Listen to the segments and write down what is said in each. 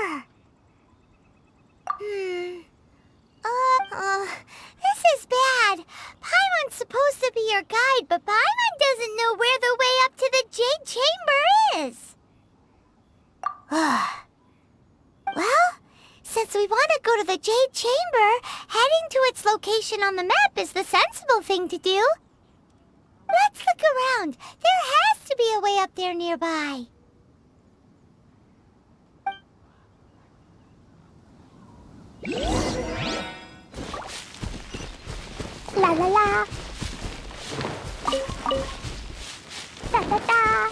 chamber! This is bad. Paimon's supposed to be your guide, but Paimon doesn't know where the way up to the Jade Chamber is. Well, since we want to go to the Jade Chamber, heading to its location on the map is the sensible thing to do. Let's look around. There has to be a way up there nearby. La la la. Da da da.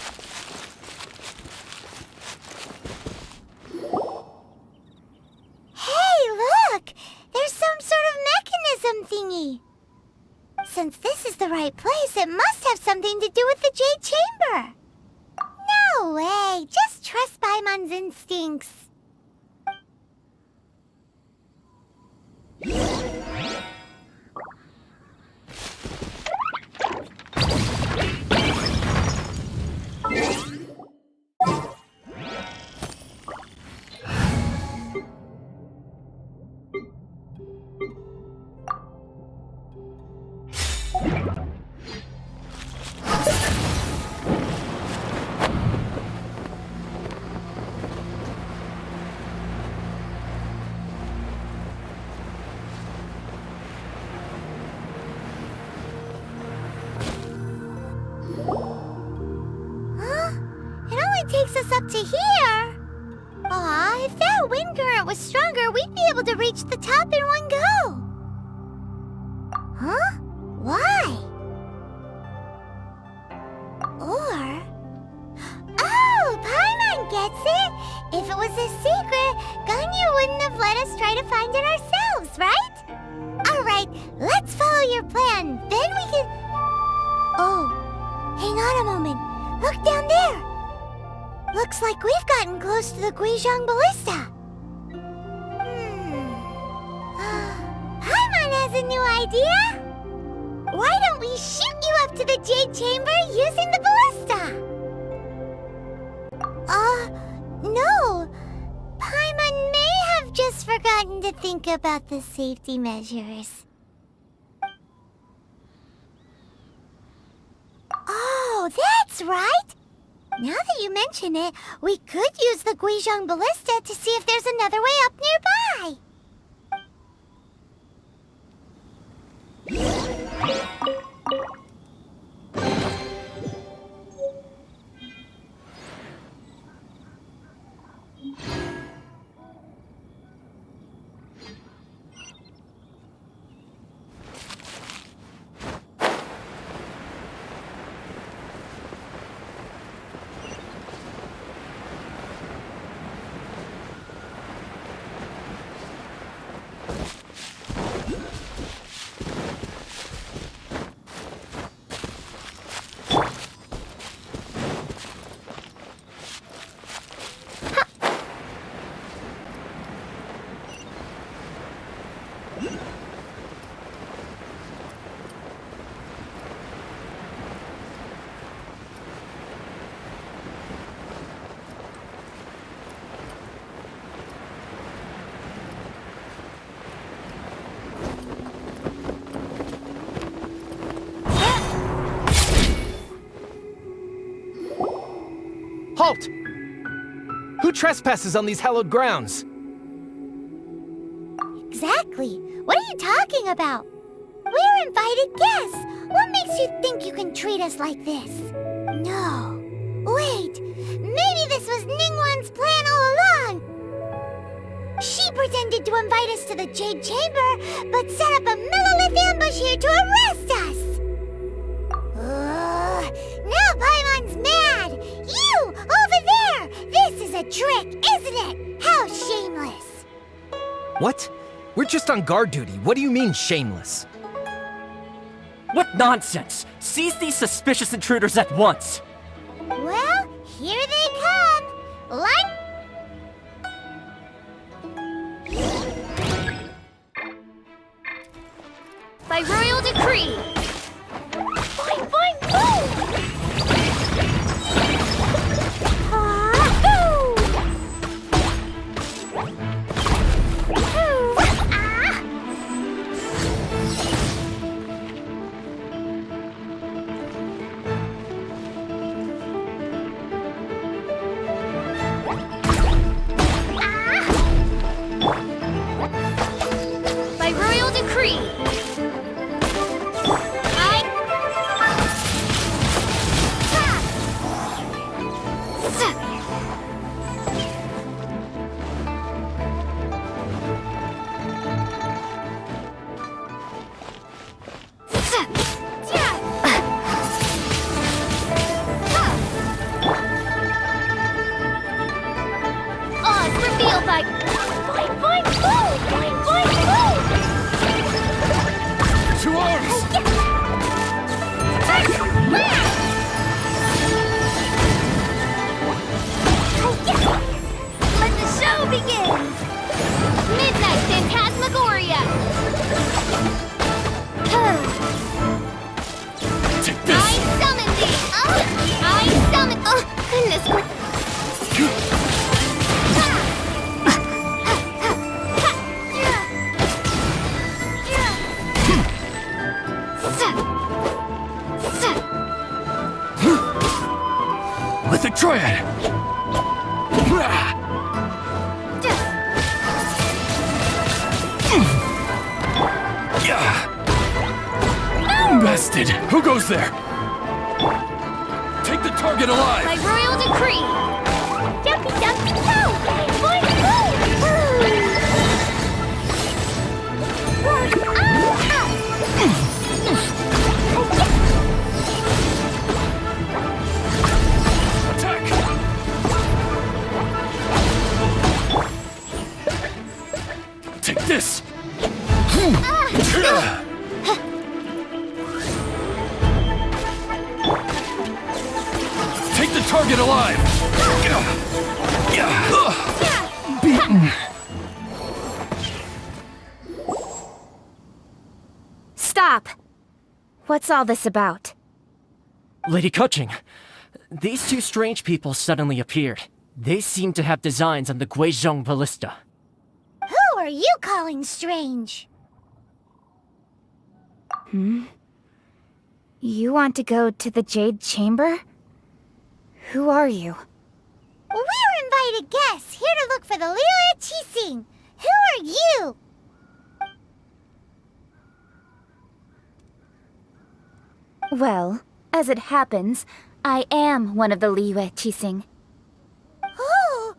Hey, look! There's some sort of mechanism thingy. Since this is the right place, it must have something to do with the Jade Chamber. No way! Just trust Paimon's instincts. Takes us up to here. Aw, if that wind current was stronger, we'd be able to reach the top in one go. Huh? Why? Or... Oh, Paimon gets it! If it was a secret, Ganyu wouldn't have let us try to find it ourselves, right? Alright, let's follow your plan. Then we can... Oh, hang on a moment. Look down there. Looks like we've gotten close to the Guizhong Ballista. Paimon has a new idea. Why don't we shoot you up to the Jade Chamber using the ballista? No. Paimon may have just forgotten to think about the safety measures. Oh, that's right. Now that you mention it, we could use the Guizhong Ballista to see if there's another way up nearby. Halt! Who trespasses on these hallowed grounds? Exactly. What are you talking about? We're invited guests. What makes you think you can treat us like this? No. Wait. Maybe this was Ningguang's plan all along. She pretended to invite us to the Jade Chamber, but set up a millilith ambush here to arrest us. Now Paimon's mad. You, over there! This is a trick, isn't it? How shameless. What? We're just on guard duty. What do you mean, shameless? What nonsense! Seize these suspicious intruders at once! Well, here they come. Like... By royal decree! Boing, boing, boom! Let the show begin! Midnight Phantasmagoria! Take this! I summon thee! I summon... Oh, goodness! Lithic Triad! Bested! Who goes there? Take the target alive! By royal decree! Jumpy, jumpy, go! Boing, boing! Attack! Take this! Take the target alive! Beaten! Stop! What's all this about? Lady Kuching, these two strange people suddenly appeared. They seem to have designs on the Guizhong Ballista. Who are you calling strange? You want to go to the Jade Chamber? Who are you? We're invited guests here to look for the Liu Qixing. Who are you? Well, as it happens, I am one of the Liu Qixing. Oh,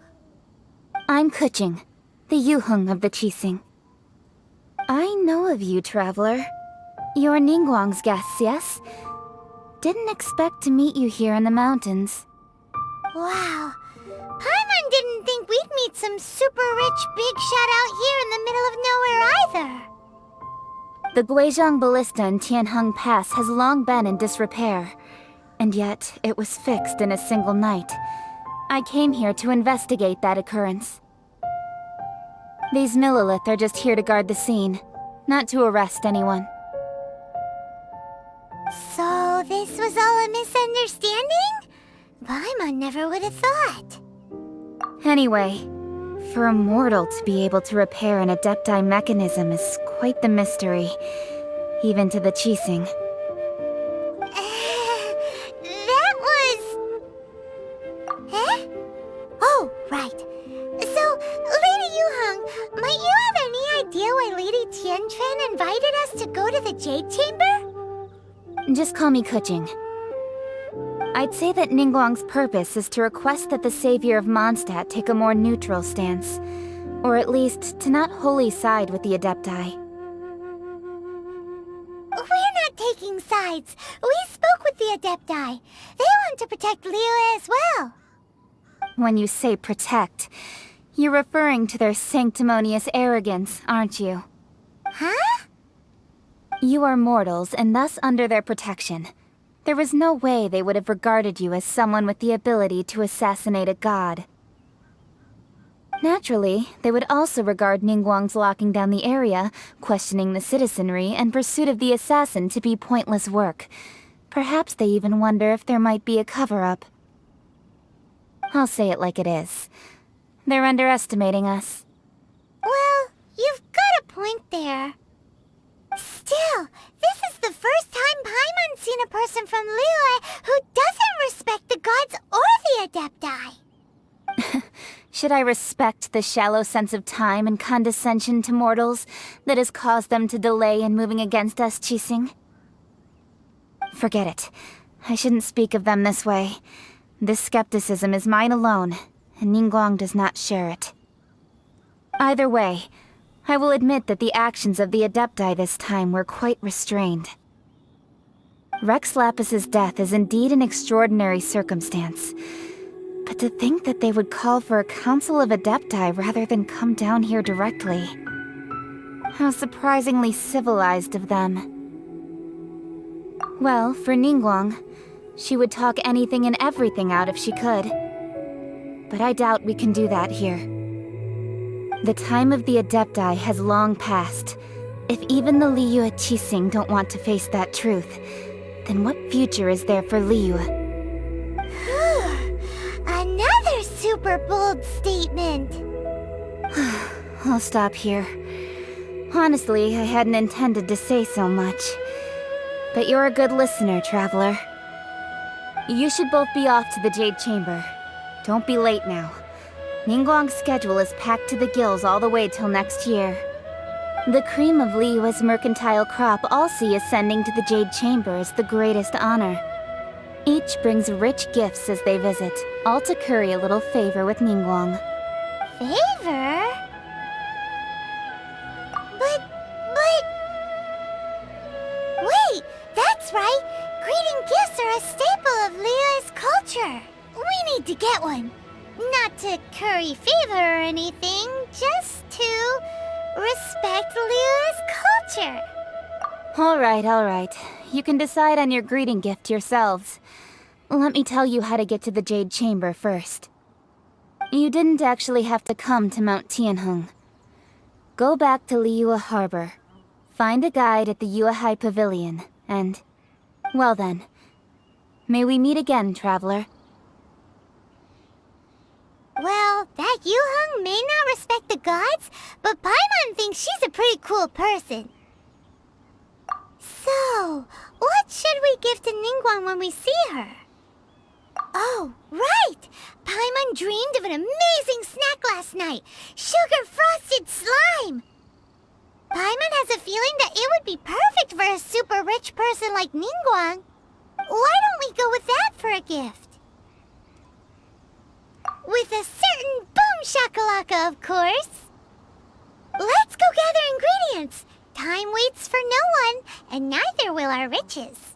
I'm Kuching, the Yuheng of the Qixing. I know of you, traveler. You're Ningguang's guests, yes? Didn't expect to meet you here in the mountains. wow. Paimon didn't think we'd meet some super rich big shot out here in the middle of nowhere either. The Guizhong Ballista in Tianheng Pass has long been in disrepair, and yet it was fixed in a single night. I came here to investigate that occurrence. These Millilith are just here to guard the scene, not to arrest anyone. So this was all a misunderstanding? Paimon never would have thought. Anyway, for a mortal to be able to repair an Adepti mechanism is quite the mystery, even to the Qixing. That was... Eh? Oh, right. So, Lady Yuheng, might you have any idea why Lady Tianquan invited us to go to the Jade Chamber? Just call me Kuching. I'd say that Ningguang's purpose is to request that the savior of Mondstadt take a more neutral stance, or at least to not wholly side with the Adepti. We're not taking sides. We spoke with the Adepti. They want to protect Liu as well. When you say protect, you're referring to their sanctimonious arrogance, aren't you? Huh? You are mortals and thus under their protection. There was no way they would have regarded you as someone with the ability to assassinate a god. Naturally, they would also regard Ningguang's locking down the area, questioning the citizenry, and pursuit of the assassin to be pointless work. Perhaps they even wonder if there might be a cover-up. I'll say it like it is. They're underestimating us. Well, you've got a point there. Still, this is the first time Paimon's seen a person from Liyue who doesn't respect the gods or the Adepti. Should I respect the shallow sense of time and condescension to mortals that has caused them to delay in moving against us, Qixing? Forget it. I shouldn't speak of them this way. This skepticism is mine alone, and Ningguang does not share it. Either way, I will admit that the actions of the Adepti this time were quite restrained. Rex Lapis's death is indeed an extraordinary circumstance. But to think that they would call for a council of Adepti rather than come down here directly. How surprisingly civilized of them. Well, for Ningguang, she would talk anything and everything out if she could. But I doubt we can do that here. The time of the Adepti has long passed. If even the Liyue Qixing don't want to face that truth, then what future is there for Liyue? Another super bold statement. I'll stop here. Honestly, I hadn't intended to say so much. But you're a good listener, Traveler. You should both be off to the Jade Chamber. Don't be late now. Ningguang's schedule is packed to the gills all the way till next year. The cream of Liyue's mercantile crop all see ascending to the Jade Chamber as the greatest honor. Each brings rich gifts as they visit, all to curry a little favor with Ningguang. Favor? But... Wait, that's right! Greeting gifts are a staple of Liyue's culture. We need to get one. Not to curry favor or anything, just to respect Liyue's culture. Alright. You can decide on your greeting gift yourselves. Let me tell you how to get to the Jade Chamber first. You didn't actually have to come to Mount Tianheng. Go back to Liyue Harbor. Find a guide at the Yuehai Pavilion, and... well then. May we meet again, Traveler. Well, that Yuheng may not respect the gods, but Paimon thinks she's a pretty cool person. So, what should we give to Ningguang when we see her? Oh, right! Paimon dreamed of an amazing snack last night! Sugar-frosted slime! Paimon has a feeling that it would be perfect for a super rich person like Ningguang. Why don't we go with that for a gift? With a certain boom shakalaka, of course! Let's go gather ingredients! Time waits for no one, and neither will our riches.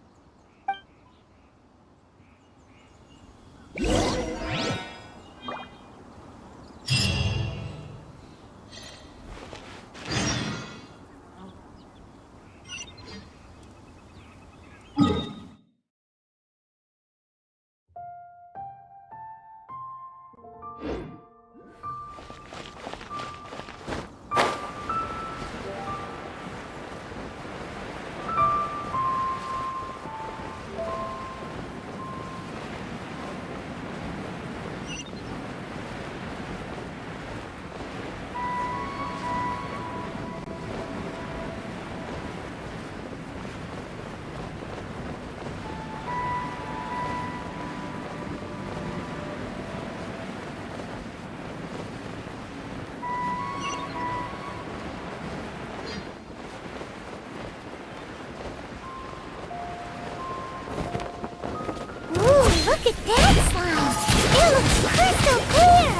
Look at that slime! It looks crystal clear!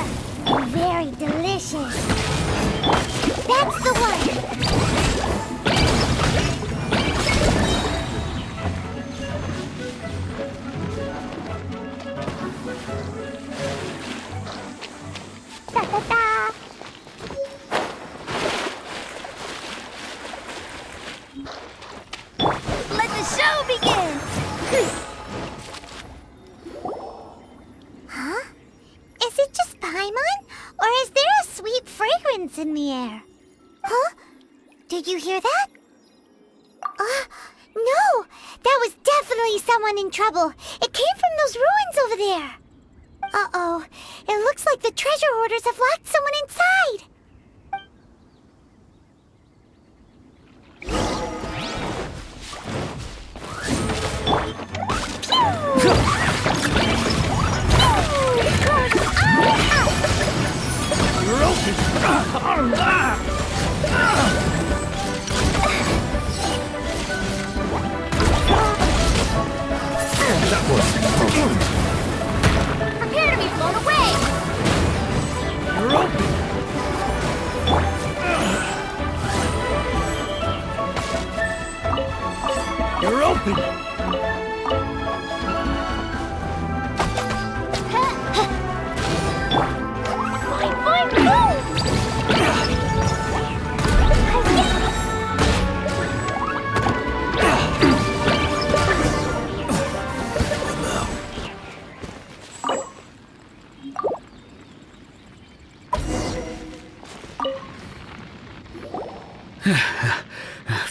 Very delicious. That's the one! Da-da-da! Let the show begin! Huh? Is it just Paimon? Or is there a sweet fragrance in the air? Huh? Did you hear that? No! That was definitely someone in trouble. It came from those ruins over there. Uh-oh. It looks like the treasure hoarders have locked someone inside. Prepare to be blown away! You're open!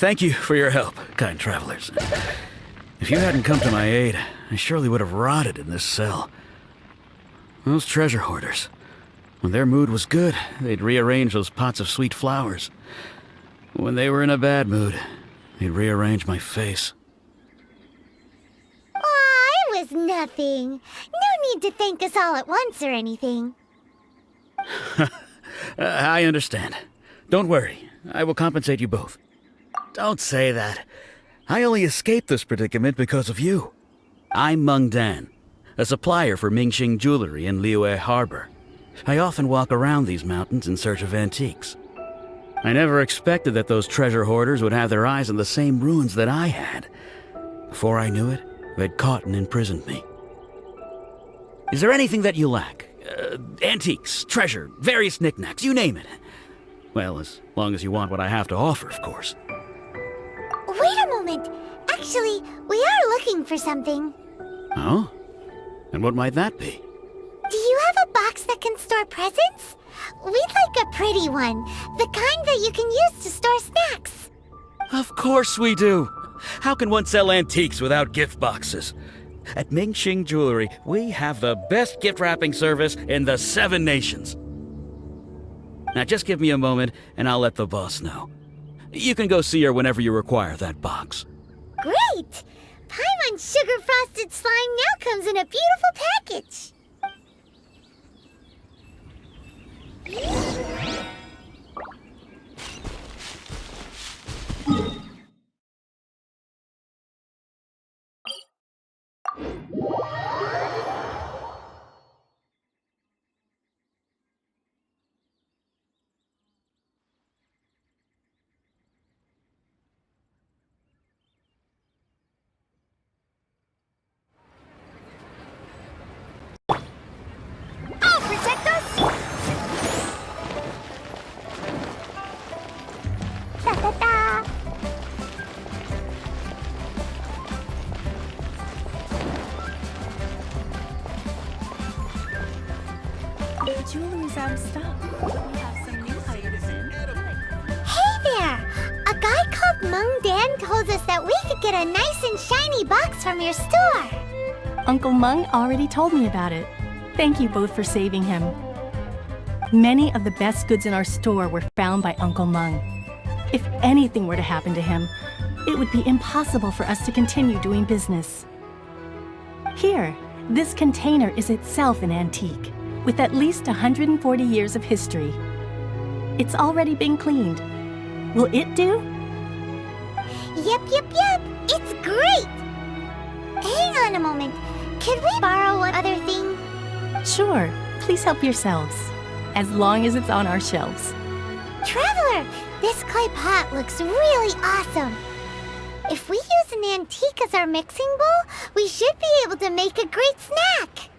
Thank you for your help, kind travelers. If you hadn't come to my aid, I surely would have rotted in this cell. Those treasure hoarders. When their mood was good, they'd rearrange those pots of sweet flowers. When they were in a bad mood, they'd rearrange my face. Aw, it was nothing. No need to thank us all at once or anything. I understand. Don't worry. I will compensate you both. Don't say that. I only escaped this predicament because of you. I'm Meng Dan, a supplier for Mingxing Jewelry in Liyue Harbor. I often walk around these mountains in search of antiques. I never expected that those treasure hoarders would have their eyes on the same ruins that I had. Before I knew it, they'd caught and imprisoned me. Is there anything that you lack? Antiques, treasure, various knickknacks, you name it. Well, as long as you want what I have to offer, of course. Wait a moment. Actually, we are looking for something. Oh? And what might that be? Do you have a box that can store presents? We'd like a pretty one. The kind that you can use to store snacks. Of course we do. How can one sell antiques without gift boxes? At Mingxing Jewelry, we have the best gift wrapping service in the 7 nations. Now just give me a moment and I'll let the boss know. You can go see her whenever you require that box. Great! Paimon Sugar Frosted Slime now comes in a beautiful package. I'll protect us! Da-da-da! The jewelry's out of stock. We have some new items in. Hey there! A guy called Meng Dan told us that we could get a nice and shiny box from your store. Uncle Meng already told me about it. Thank you both for saving him. Many of the best goods in our store were found by Uncle Meng. If anything were to happen to him, it would be impossible for us to continue doing business. Here, this container is itself an antique, with at least 140 years of history. It's already been cleaned. Will it do? Yep. It's great! Hang on a moment. Could we borrow one other thing? Sure, please help yourselves, as long as it's on our shelves. Traveler, this clay pot looks really awesome. If we use an antique as our mixing bowl, we should be able to make a great snack.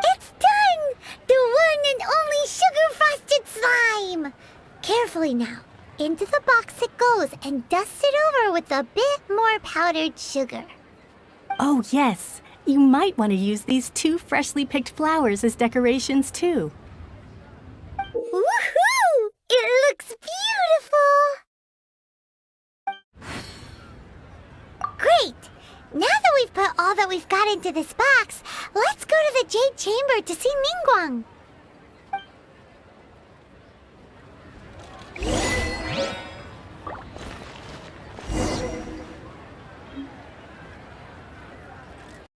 It's done! The one and only sugar-frosted slime! Carefully now. Into the box it goes and dust it over with a bit more powdered sugar. Oh yes, you might want to use these 2 freshly picked flowers as decorations too. Woohoo! It looks beautiful! Great! Now that we've put all that we've got into this box, let's go to the Jade Chamber to see Ningguang.